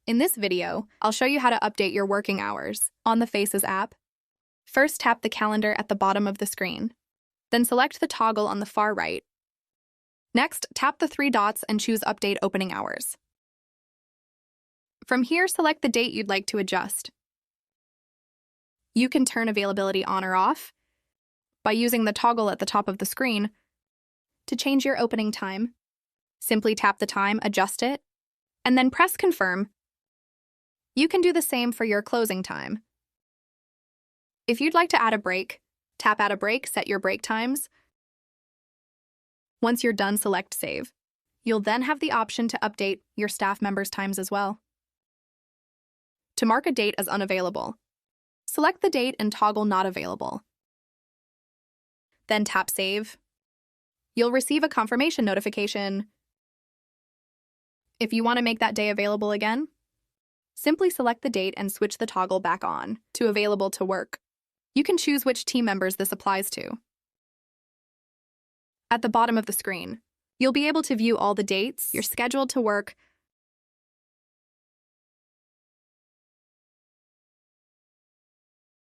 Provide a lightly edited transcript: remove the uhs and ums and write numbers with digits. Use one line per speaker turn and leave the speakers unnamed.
In this video, I'll show you how to update your working hours on the Faces app. First, tap the calendar at the bottom of the screen. Then select the toggle on the far right. Next, tap the three dots and choose Update Opening Hours. From here, select the date you'd like to adjust. You can turn availability on or off by using the toggle at the top of the screen. To change your opening time, simply tap the time, adjust it, and then press Confirm. You can do the same for your closing time. If you'd like to add a break, tap Add a Break, set your break times. Once you're done, select Save. You'll then have the option to update your staff members' times as well. To mark a date as unavailable, select the date and toggle Not Available. Then tap Save. You'll receive a confirmation notification. If you want to make that day available again, simply select the date and switch the toggle back on to Available to Work. You can choose which team members this applies to. At the bottom of the screen, you'll be able to view all the dates you're scheduled to work